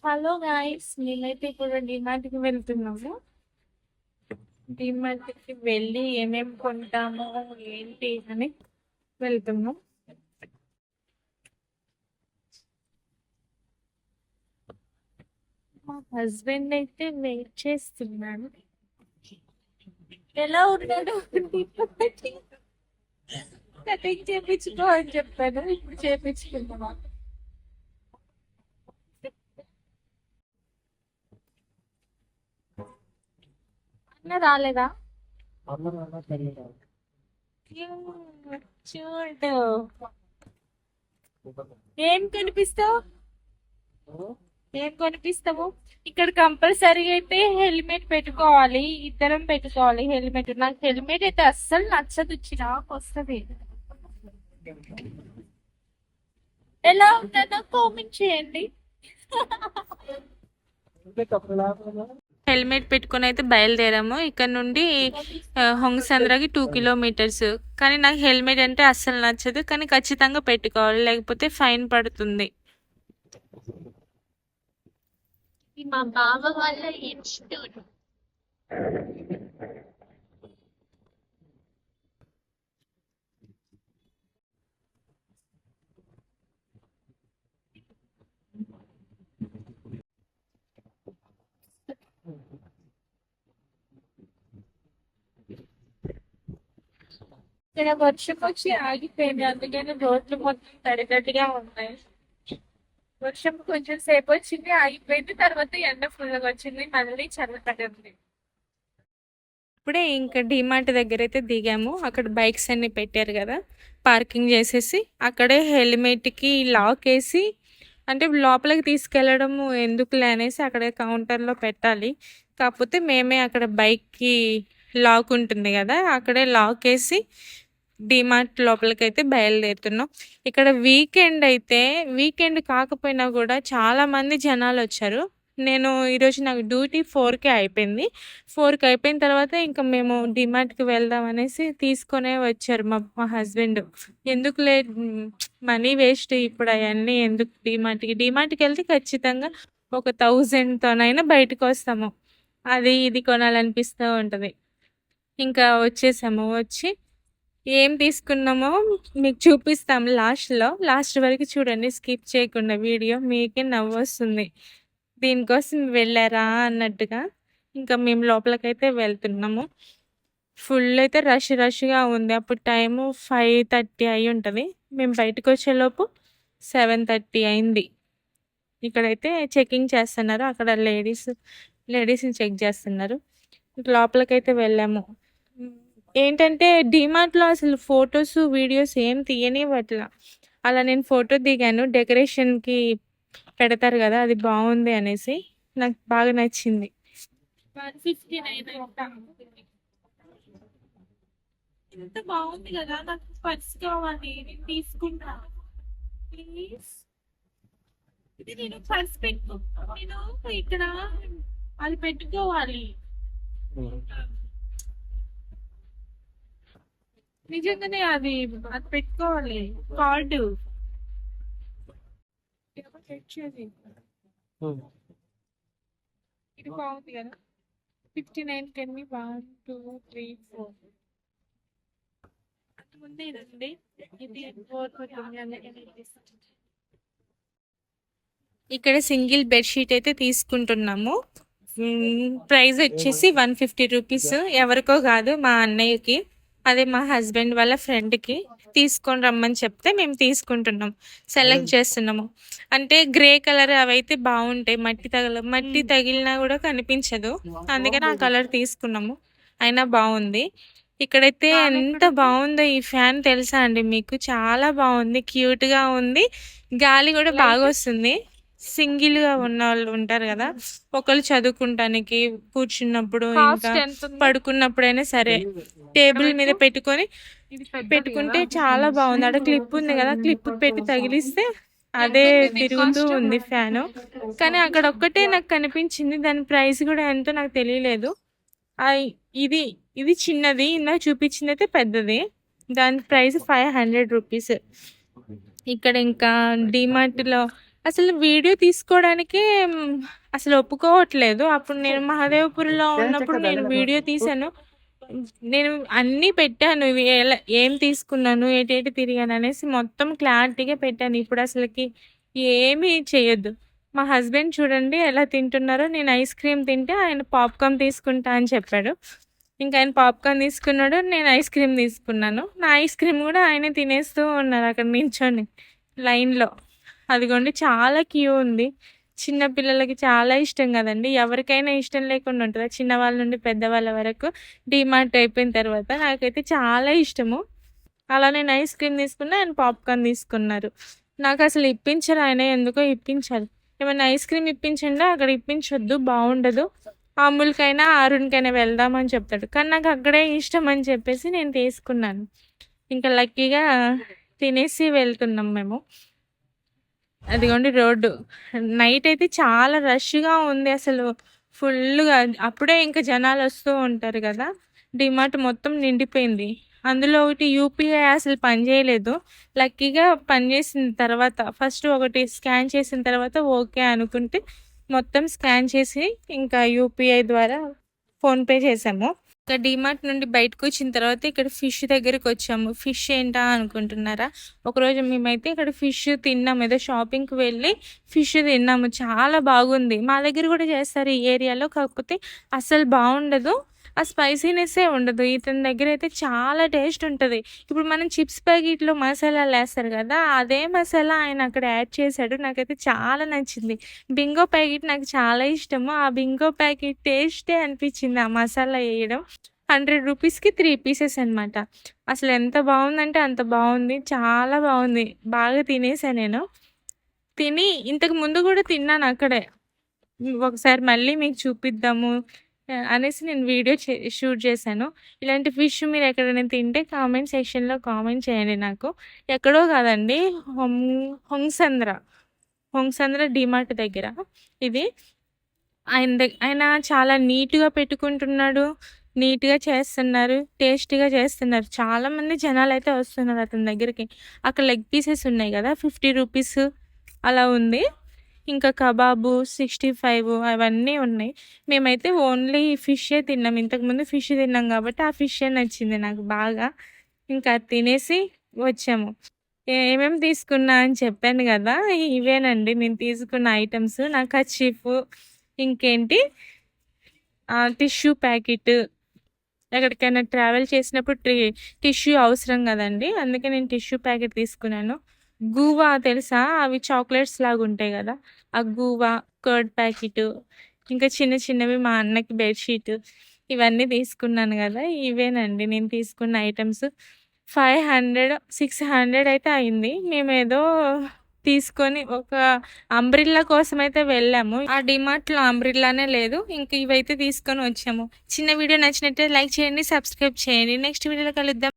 Hello guys, మేమైతే ఇప్పుడు డిమార్ట్కి వెళ్తున్నాము. డిమార్ట్కి వెళ్ళి ఏమేమి కొంటాము ఏంటి అని వెళ్తున్నాం. మా హస్బెండ్ అయితే వెయిట్ చేస్తున్నాడు. ఎలా ఉన్నాడు? కటింగ్ చేయించుకో అని చెప్పాను, ఇప్పుడు చేయించుకుంటామా. అన్న రాలేదా? చూడు, ఏం కనిపిస్తావు? ఏం కొనిపిస్తావు? ఇక్కడ కంపల్సరీగా అయితే హెల్మెట్ పెట్టుకోవాలి, ఇద్దరం పెట్టుకోవాలి హెల్మెట్. నాకు హెల్మెట్ అయితే అస్సలు నచ్చదు, చిరాకు వస్తుంది. ఎలా ఉంటుందో కామెంట్ చేయండి. హెల్మెట్ పెట్టుకుని అయితే బయలుదేరాము. ఇక్కడ నుండి హొంగసంద్రకి 2 కిలోమీటర్స్. కానీ నాకు హెల్మెట్ అంటే అస్సలు నచ్చదు, కానీ ఖచ్చితంగా పెట్టుకోవాలి, లేకపోతే ఫైన్ పడుతుంది. మా బావ వాళ్ళ ఇన్స్టిట్యూట్. ఇక్కడ వర్షం వచ్చి ఆగిపోయింది, అందుకని రోడ్లు మొత్తం తడితడిగా ఉన్నాయి. వర్షం కొంచెం సేపు వచ్చింది, ఆగిపోయింది, తర్వాత ఎండ ఫుల్గా వచ్చింది, మళ్ళీ చల్లపడింది. ఇప్పుడే ఇంకా డిమార్ట్ దగ్గర అయితే దిగాము. అక్కడ బైక్స్ అన్ని పెట్టారు కదా, పార్కింగ్ చేసేసి అక్కడే హెల్మెట్కి లాక్ వేసి, అంటే లోపలికి తీసుకెళ్ళడం ఎందుకులే అనేసి అక్కడ కౌంటర్లో పెట్టాలి. కాకపోతే మేమే అక్కడ బైక్కి లాక్ ఉంటుంది కదా, అక్కడే లాక్ వేసి డిమార్ట్ లోపలికి అయితే బయలుదేరుతున్నాం. ఇక్కడ వీకెండ్ కాకపోయినా కూడా చాలా మంది జనాలు వచ్చారు. నేను ఈరోజు నాకు డ్యూటీ 4కి అయిపోయింది. 4కి అయిపోయిన తర్వాత ఇంకా మేము డిమార్ట్కి వెళ్దాం అనేసి తీసుకొనే వచ్చారు మా హస్బెండ్. ఎందుకులే మనీ వేస్ట్, ఇప్పుడు అవన్నీ ఎందుకు, డిమార్ట్కి వెళ్తే ఖచ్చితంగా ఒక 1000తోనైనా బయటకు వస్తాము. అది ఇది కొనాలనిపిస్తూ ఉంటుంది. ఇంకా వచ్చేసాము. వచ్చి ఏం తీసుకున్నామో మీకు చూపిస్తాం లాస్ట్ వరకు చూడండి, స్కిప్ చేయకుండా వీడియో, మీకే నవ్వు వస్తుంది. దీనికోసం వెళ్ళారా అన్నట్టుగా. ఇంకా మేము లోపలికైతే వెళ్తున్నాము. ఫుల్ అయితే రష్గా ఉంది. అప్పుడు టైము 5:30 అయి ఉంటుంది. మేము బయటకు వచ్చేలోపు 7:30 అయింది. ఇక్కడైతే చెకింగ్ చేస్తున్నారు, అక్కడ లేడీస్ని చెక్ చేస్తున్నారు. లోపలికైతే వెళ్ళాము. ఏంటంటే డిమార్ట్లో అసలు ఫొటోస్ వీడియోస్ ఏం తీయనివ్వట్లా. అలా నేను ఫోటో దిగాను, డెకరేషన్కి పెడతారు కదా, అది బాగుంది అనేసి నాకు బాగా నచ్చింది. 159 ఎంత బాగుంది కదా, నాకు పర్స్ కావాలి, నేను తీసుకుంటా ప్లీజ్. ఇది నేను పర్స్ నేను ఇక్కడ అది పెట్టుకోవాలి. నిజంగానే అది పెట్టుకోవాలి, కార్డు. ఇది బాగుంది కదా, 59 కెన్ని 1 2 3 4 ముందే ఇదండి. ఇది 4 ఇక్కడ సింగిల్ బెడ్షీట్ అయితే తీసుకుంటున్నాము. ప్రైస్ వచ్చేసి 150 రూపీస్. ఎవరికో కాదు, మా అన్నయ్యకి, అదే మా హస్బెండ్ వాళ్ళ ఫ్రెండ్కి తీసుకొని రమ్మని చెప్తే మేము తీసుకుంటున్నాం, సెలెక్ట్ చేస్తున్నాము. అంటే గ్రే కలర్ అవైతే బాగుంటాయి, మట్టి తగిలినా కూడా కనిపించదు, అందుకని ఆ కలర్ తీసుకున్నాము. అయినా బాగుంది. ఇక్కడైతే ఎంత బాగుందో ఈ ఫ్యాన్, తెలుసా అండి మీకు? చాలా బాగుంది, క్యూట్గా ఉంది, గాలి కూడా బాగా వస్తుంది. సింగిల్గా ఉన్న వాళ్ళు ఉంటారు కదా, ఒకళ్ళు చదువుకుంటానికి, కూర్చున్నప్పుడు, ఇంకా పడుకున్నప్పుడైనా సరే టేబుల్ మీద పెట్టుకుంటే చాలా బాగుంది. అక్కడ క్లిప్ ఉంది కదా, క్లిప్ పెట్టి తగిలిస్తే అదే తిరుగుతూ ఉంది ఫ్యాను. కానీ అక్కడ ఒక్కటే నాకు కనిపించింది, దాని ప్రైస్ కూడా ఎంతో నాకు తెలియలేదు. ఇది చిన్నది, ఇందాక చూపించింది అయితే పెద్దది, దాని ప్రైస్ 500 రూపీస్. ఇక్కడ ఇంకా డిమార్ట్లో అసలు వీడియో తీసుకోవడానికే అసలు ఒప్పుకోవట్లేదు. అప్పుడు నేను మహదేవపురంలో ఉన్నప్పుడు నేను వీడియో తీశాను. నేను అన్నీ పెట్టాను. ఇవి ఏం తీసుకున్నాను, ఏటేటి తిరిగాను అనేసి మొత్తం క్లారిటీగా పెట్టాను. ఇప్పుడు అసలకి ఏమీ చేయొద్దు. మా హస్బెండ్ చూడండి ఎలా తింటున్నారో. నేను ఐస్ క్రీమ్ తింటే ఆయన పాప్కార్న్ తీసుకుంటా అని చెప్పాడు. ఇంకా ఆయన పాప్కార్న్ తీసుకున్నాడు, నేను ఐస్ క్రీమ్ తీసుకున్నాను. నా ఐస్ క్రీమ్ కూడా ఆయనే తినేస్తూ ఉన్నారు అక్కడ నించొని లైన్లో. అదిగోండి చాలా క్యూ ఉంది. చిన్న పిల్లలకి చాలా ఇష్టం కదండి. ఎవరికైనా ఇష్టం లేకుండా ఉంటుందా? చిన్నవాళ్ళ నుండి పెద్దవాళ్ళ వరకు. డీమార్ట్ అయిపోయిన తర్వాత నాకైతే చాలా ఇష్టము. అలా నేను ఐస్ క్రీమ్ తీసుకున్నా, ఆయన పాప్కార్న్ తీసుకున్నారు. నాకు అసలు ఇప్పించరు, ఆయన ఎందుకో ఇప్పించారు. ఏమైనా ఐస్ క్రీమ్ ఇప్పించండి, అక్కడ ఇప్పించొద్దు, బాగుండదు, అమూల్కైనా అరుణ్కైనా వెళ్దామని చెప్తాడు. కానీ నాకు అక్కడే ఇష్టం అని చెప్పేసి నేను తీసుకున్నాను. ఇంకా లక్కీగా తినేసి వెళ్తున్నాం మేము. అదిగోండి రోడ్డు. నైట్ అయితే చాలా రష్గా ఉంది అసలు, ఫుల్గా. అప్పుడే ఇంకా జనాలు వస్తూ ఉంటారు కదా. డిమార్ట్ మొత్తం నిండిపోయింది. అందులో ఒకటి యూపీఐ అసలు పనిచేయలేదు. లక్కీగా పనిచేసిన తర్వాత ఫస్ట్ ఒకటి స్కాన్ చేసిన తర్వాత ఓకే అనుకుంటే మొత్తం స్కాన్ చేసి ఇంకా యూపీఐ ద్వారా ఫోన్పే చేసాము. ఇంకా డీమార్ట్ నుండి బయటకు వచ్చిన తర్వాత ఇక్కడ ఫిష్ దగ్గరికి వచ్చాము. ఫిష్ ఏంటా అనుకుంటున్నారా? ఒకరోజు మేమైతే ఇక్కడ ఫిష్ తిన్నాము. ఏదో షాపింగ్కి వెళ్ళి ఫిష్ తిన్నాము. చాలా బాగుంది. మా దగ్గర కూడా చేస్తారు ఈ ఏరియాలో, కాకపోతే అస్సలు బాగుండదు. ఆ స్పైసీనెస్సే ఉండదు. ఇతని దగ్గర అయితే చాలా టేస్ట్ ఉంటుంది. ఇప్పుడు మనం చిప్స్ ప్యాకెట్లో మసాలాలు వేస్తారు కదా, అదే మసాలా ఆయన అక్కడ యాడ్ చేశాడు. నాకైతే చాలా నచ్చింది. బింగో ప్యాకెట్ నాకు చాలా ఇష్టము. ఆ బింగో ప్యాకెట్ టేస్టే అనిపించింది ఆ మసాలా వేయడం. 100 రూపీస్కి 3 పీసెస్ అనమాట. అసలు ఎంత బాగుందంటే అంత బాగుంది. చాలా బాగుంది. బాగా తినేసాను నేను. తిని ఇంతకు ముందు కూడా తిన్నాను అక్కడే. ఒకసారి మళ్ళీ మీకు చూపిద్దాము అనేసి నేను వీడియో షూట్ చేశాను. ఇలాంటి ఫిష్ మీరు ఎక్కడైనా తింటే కామెంట్ సెక్షన్లో కామెంట్ చేయండి నాకు. ఎక్కడో కాదండి, హొంగ్సంద్ర డిమార్ట్ దగ్గర ఇది. ఆయన చాలా నీట్గా పెట్టుకుంటున్నాడు, నీట్గా చేస్తున్నారు, టేస్టీగా చేస్తున్నారు. చాలామంది జనాలు అయితే వస్తున్నారు అతని దగ్గరికి. అక్కడ లెగ్ పీసెస్ ఉన్నాయి కదా, 50 రూపీస్ అలా ఉంది. ఇంకా కబాబు 65 అవన్నీ ఉన్నాయి. మేమైతే ఓన్లీ ఫిషే తిన్నాం. ఇంతకుముందు ఫిష్ తిన్నాం కాబట్టి ఆ ఫిషే నచ్చింది నాకు బాగా. ఇంకా తినేసి వచ్చాము. ఏమేమి తీసుకున్నా అని చెప్పాను కదా, ఇవేనండి నేను తీసుకున్న ఐటమ్స్. నా కర్చీఫ్, ఇంకేంటి టిష్యూ ప్యాకెట్. ఎక్కడికైనా ట్రావెల్ చేసినప్పుడు టిష్యూ అవసరం కదండి, అందుకే నేను టిష్యూ ప్యాకెట్ తీసుకున్నాను. గూవా తెలుసా? అవి చాక్లెట్స్ లాగా ఉంటాయి కదా, ఆ గూవా, కర్డ్ ప్యాకెట్, ఇంకా చిన్న చిన్నవి మా అన్నకి బెడ్షీట్, ఇవన్నీ తీసుకున్నాను కదా. ఇవేనండి నేను తీసుకున్న ఐటమ్స్. 500-600 అయితే అయింది. మేమేదో తీసుకొని ఒక అంబ్రిల్లా కోసం అయితే వెళ్ళాము. ఆ డిమార్ట్లో అంబ్రిల్లానే లేదు. ఇంక ఇవైతే తీసుకొని వచ్చాము. చిన్న వీడియో నచ్చినట్టే లైక్ చేయండి, సబ్స్క్రైబ్ చేయండి. నెక్స్ట్ వీడియోలో కలుద్దాం.